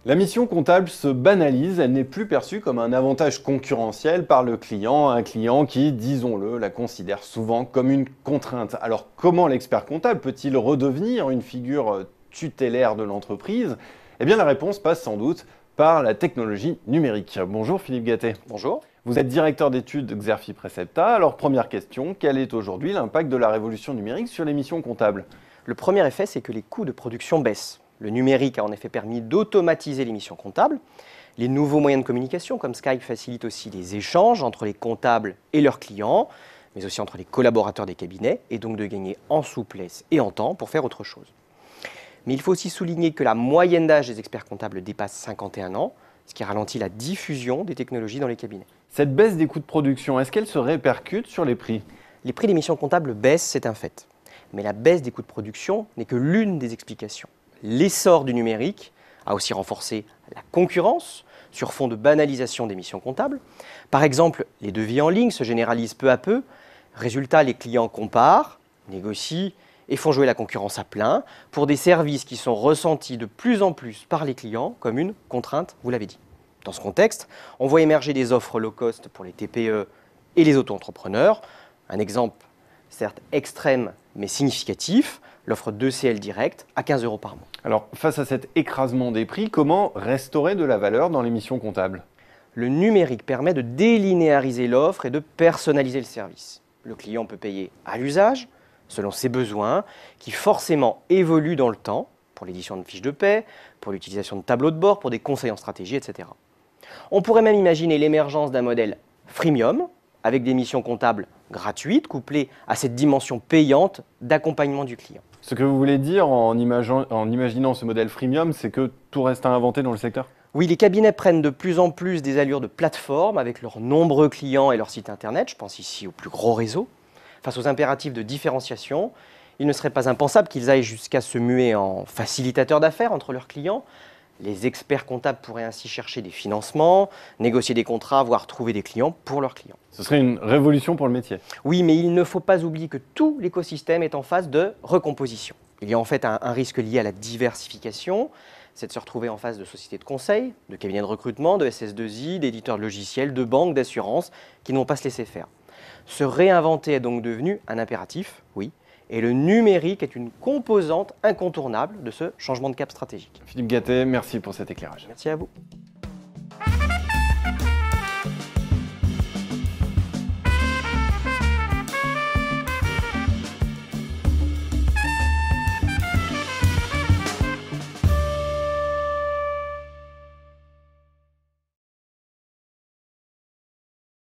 La mission comptable se banalise, elle n'est plus perçue comme un avantage concurrentiel par le client, un client qui, disons-le, la considère souvent comme une contrainte. Alors comment l'expert comptable peut-il redevenir une figure tutélaire de l'entreprise? Eh bien la réponse passe sans doute par la technologie numérique. Bonjour Philippe Gattet. Bonjour. Vous êtes directeur d'études Xerfi Precepta. Alors première question, quel est aujourd'hui l'impact de la révolution numérique sur les missions comptables? Le premier effet, c'est que les coûts de production baissent. Le numérique a en effet permis d'automatiser les missions comptables. Les nouveaux moyens de communication comme Skype facilitent aussi les échanges entre les comptables et leurs clients, mais aussi entre les collaborateurs des cabinets, et donc de gagner en souplesse et en temps pour faire autre chose. Mais il faut aussi souligner que la moyenne d'âge des experts comptables dépasse 51 ans, ce qui ralentit la diffusion des technologies dans les cabinets. Cette baisse des coûts de production, est-ce qu'elle se répercute sur les prix? Les prix des missions comptables baissent, c'est un fait. Mais la baisse des coûts de production n'est que l'une des explications. L'essor du numérique a aussi renforcé la concurrence sur fond de banalisation des missions comptables. Par exemple, les devis en ligne se généralisent peu à peu. Résultat, les clients comparent, négocient et font jouer la concurrence à plein pour des services qui sont ressentis de plus en plus par les clients comme une contrainte, vous l'avez dit. Dans ce contexte, on voit émerger des offres low cost pour les TPE et les auto-entrepreneurs. Un exemple, certes extrême mais significatif, l'offre d'ECL Direct à 15 € par mois. Alors, face à cet écrasement des prix, comment restaurer de la valeur dans les missions comptables? Le numérique permet de délinéariser l'offre et de personnaliser le service. Le client peut payer à l'usage, selon ses besoins, qui forcément évoluent dans le temps, pour l'édition de fiches de paie, pour l'utilisation de tableaux de bord, pour des conseils en stratégie, etc. On pourrait même imaginer l'émergence d'un modèle freemium, avec des missions comptables gratuites, couplées à cette dimension payante d'accompagnement du client. Ce que vous voulez dire en imaginant ce modèle freemium, c'est que tout reste à inventer dans le secteur? Oui, les cabinets prennent de plus en plus des allures de plateforme avec leurs nombreux clients et leur site internet, je pense ici aux plus gros réseaux. Face aux impératifs de différenciation, il ne serait pas impensable qu'ils aillent jusqu'à se muer en facilitateurs d'affaires entre leurs clients. Les experts comptables pourraient ainsi chercher des financements, négocier des contrats, voire trouver des clients pour leurs clients. Ce serait une révolution pour le métier. Oui, mais il ne faut pas oublier que tout l'écosystème est en phase de recomposition. Il y a en fait un risque lié à la diversification, c'est de se retrouver en face de sociétés de conseil, de cabinets de recrutement, de SS2I, d'éditeurs de logiciels, de banques, d'assurances, qui ne vont pas se laisser faire. Se réinventer est donc devenu un impératif, oui, et le numérique est une composante incontournable de ce changement de cap stratégique. Philippe Gattet, merci pour cet éclairage. Merci à vous.